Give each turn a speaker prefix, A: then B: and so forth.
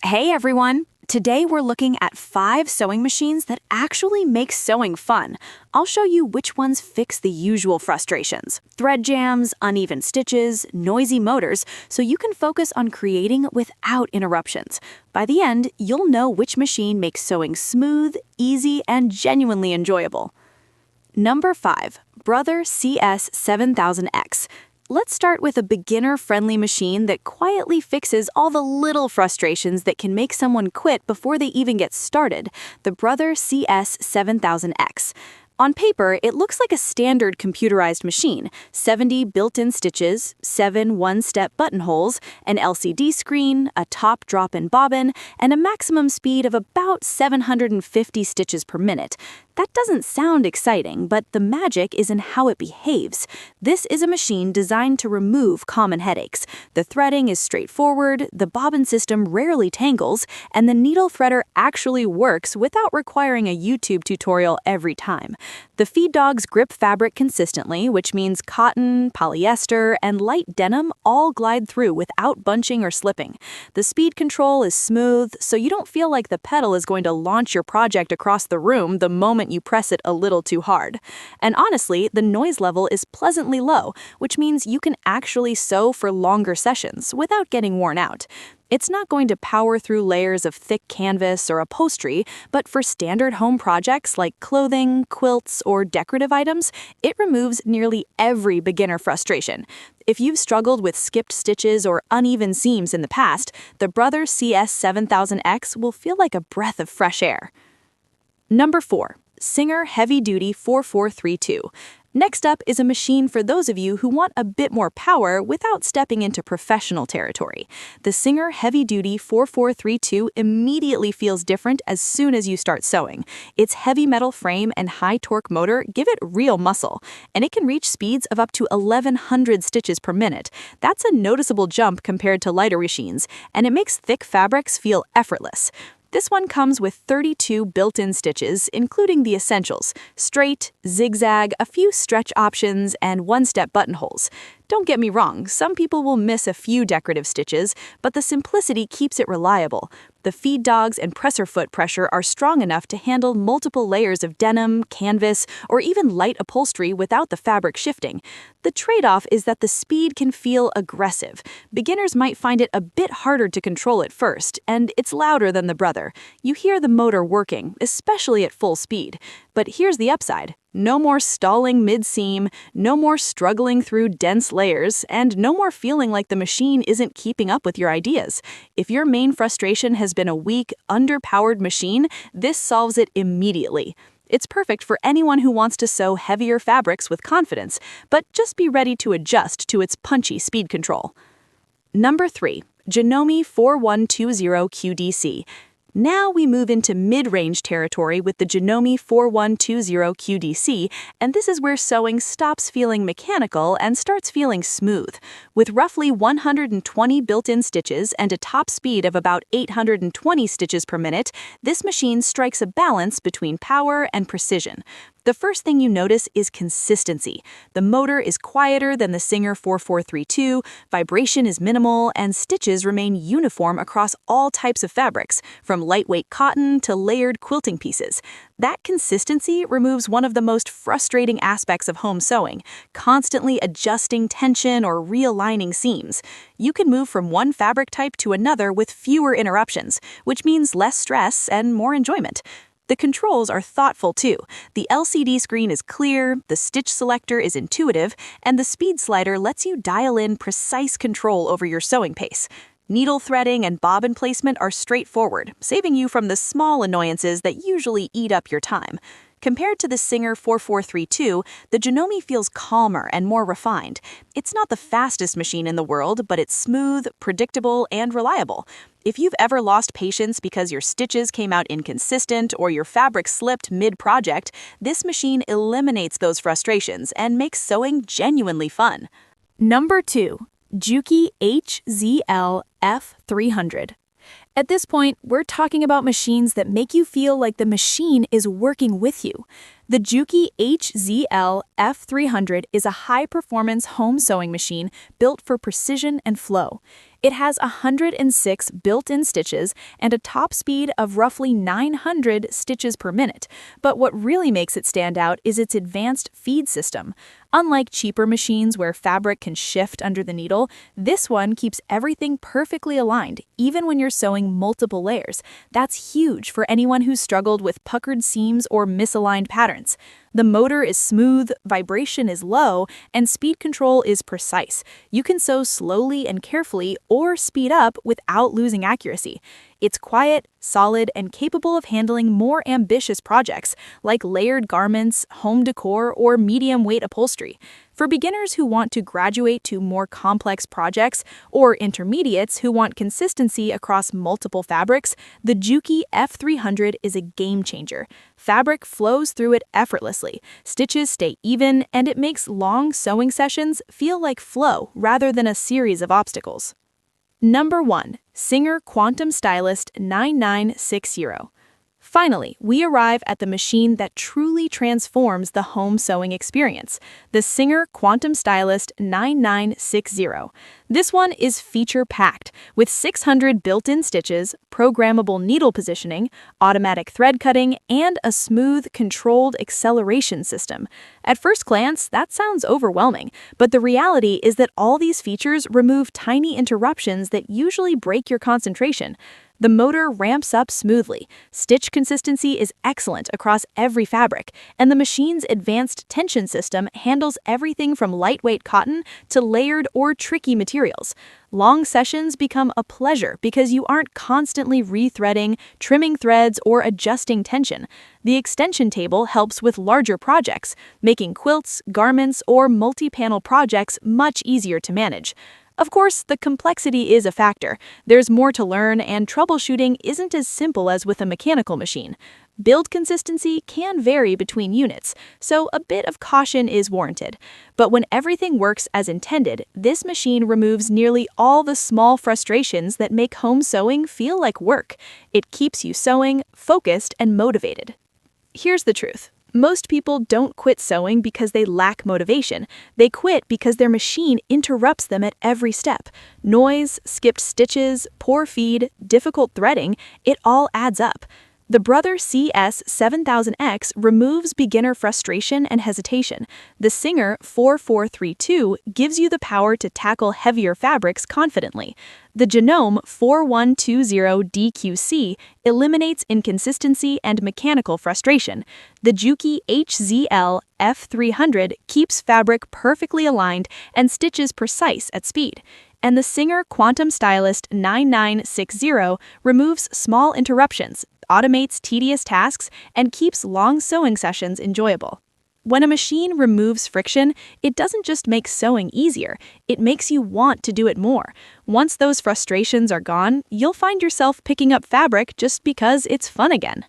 A: Hey everyone! Today we're looking at 5 sewing machines that actually make sewing fun. I'll show you which ones fix the usual frustrations: thread jams, uneven stitches, noisy motors, so you can focus on creating without interruptions. By the end, you'll know which machine makes sewing smooth, easy, and genuinely enjoyable. Number 5. Brother CS7000X. Let's start with a beginner-friendly machine that quietly fixes all the little frustrations that can make someone quit before they even get started, the Brother CS7000X. On paper, it looks like a standard computerized machine: 70 built-in stitches, 7 one-step buttonholes, an LCD screen, a top drop-in bobbin, and a maximum speed of about 750 stitches per minute. That doesn't sound exciting, but the magic is in how it behaves. This is a machine designed to remove common headaches. The threading is straightforward, the bobbin system rarely tangles, and the needle threader actually works without requiring a YouTube tutorial every time. The feed dogs grip fabric consistently, which means cotton, polyester, and light denim all glide through without bunching or slipping. The speed control is smooth, so you don't feel like the pedal is going to launch your project across the room the moment you press it a little too hard. And honestly, the noise level is pleasantly low, which means you can actually sew for longer sessions without getting worn out. It's not going to power through layers of thick canvas or upholstery, but for standard home projects like clothing, quilts, or decorative items, it removes nearly every beginner frustration. If you've struggled with skipped stitches or uneven seams in the past, the Brother CS7000X will feel like a breath of fresh air. Number 4. Singer Heavy Duty 4432. Next up is a machine for those of you who want a bit more power without stepping into professional territory. The Singer Heavy Duty 4432 immediately feels different as soon as you start sewing. Its heavy metal frame and high torque motor give it real muscle, and it can reach speeds of up to 1100 stitches per minute. That's a noticeable jump compared to lighter machines, and it makes thick fabrics feel effortless. This one comes with 32 built-in stitches, including the essentials: straight, zigzag, a few stretch options, and one-step buttonholes. Don't get me wrong, some people will miss a few decorative stitches, but the simplicity keeps it reliable. The feed dogs and presser foot pressure are strong enough to handle multiple layers of denim, canvas, or even light upholstery without the fabric shifting. The trade-off is that the speed can feel aggressive. Beginners might find it a bit harder to control at first, and it's louder than the Brother. You hear the motor working, especially at full speed. But here's the upside: no more stalling mid-seam, no more struggling through dense layers, and no more feeling like the machine isn't keeping up with your ideas. If your main frustration has been a weak, underpowered machine, this solves it immediately. It's perfect for anyone who wants to sew heavier fabrics with confidence, but just be ready to adjust to its punchy speed control. Number 3. Janome 4120 QDC. Now we move into mid-range territory with the Janome 4120 QDC, and this is where sewing stops feeling mechanical and starts feeling smooth. With roughly 120 built-in stitches and a top speed of about 820 stitches per minute, this machine strikes a balance between power and precision. The first thing you notice is consistency. The motor is quieter than the Singer 4432, vibration is minimal, and stitches remain uniform across all types of fabrics, from lightweight cotton to layered quilting pieces. That consistency removes one of the most frustrating aspects of home sewing: constantly adjusting tension or realigning seams. You can move from one fabric type to another with fewer interruptions, which means less stress and more enjoyment. The controls are thoughtful too. The LCD screen is clear, the stitch selector is intuitive, and the speed slider lets you dial in precise control over your sewing pace. Needle threading and bobbin placement are straightforward, saving you from the small annoyances that usually eat up your time. Compared to the Singer 4432, the Janome feels calmer and more refined. It's not the fastest machine in the world, but it's smooth, predictable, and reliable. If you've ever lost patience because your stitches came out inconsistent or your fabric slipped mid-project, this machine eliminates those frustrations and makes sewing genuinely fun. Number 2. Juki HZL-F300. At this point, we're talking about machines that make you feel like the machine is working with you. The Juki HZL-F300 is a high-performance home sewing machine built for precision and flow. It has 106 built-in stitches and a top speed of roughly 900 stitches per minute, but what really makes it stand out is its advanced feed system. Unlike cheaper machines where fabric can shift under the needle, this one keeps everything perfectly aligned, even when you're sewing multiple layers. That's huge for anyone who's struggled with puckered seams or misaligned patterns. The motor is smooth, vibration is low, and speed control is precise. You can sew slowly and carefully or speed up without losing accuracy. It's quiet, solid, and capable of handling more ambitious projects like layered garments, home decor, or medium-weight upholstery. For beginners who want to graduate to more complex projects or intermediates who want consistency across multiple fabrics, the Juki F300 is a game changer. Fabric flows through it effortlessly, stitches stay even, and it makes long sewing sessions feel like flow rather than a series of obstacles. Number 1. Singer Quantum Stylist 9960. Finally, we arrive at the machine that truly transforms the home sewing experience, the Singer Quantum Stylist 9960. This one is feature-packed, with 600 built-in stitches, programmable needle positioning, automatic thread cutting, and a smooth, controlled acceleration system. At first glance, that sounds overwhelming, but the reality is that all these features remove tiny interruptions that usually break your concentration. The motor ramps up smoothly, stitch consistency is excellent across every fabric, and the machine's advanced tension system handles everything from lightweight cotton to layered or tricky materials. Long sessions become a pleasure because you aren't constantly rethreading, trimming threads, or adjusting tension. The extension table helps with larger projects, making quilts, garments, or multi-panel projects much easier to manage. Of course, the complexity is a factor. There's more to learn, and troubleshooting isn't as simple as with a mechanical machine. Build consistency can vary between units, so a bit of caution is warranted. But when everything works as intended, this machine removes nearly all the small frustrations that make home sewing feel like work. It keeps you sewing, focused, and motivated. Here's the truth. Most people don't quit sewing because they lack motivation. They quit because their machine interrupts them at every step. Noise, skipped stitches, poor feed, difficult threading, it all adds up. The Brother CS7000X removes beginner frustration and hesitation. The Singer 4432 gives you the power to tackle heavier fabrics confidently. The Janome 4120DQC eliminates inconsistency and mechanical frustration. The Juki HZL-F300 keeps fabric perfectly aligned and stitches precise at speed. And the Singer Quantum Stylist 9960 removes small interruptions, automates tedious tasks, and keeps long sewing sessions enjoyable. When a machine removes friction, it doesn't just make sewing easier, it makes you want to do it more. Once those frustrations are gone, you'll find yourself picking up fabric just because it's fun again.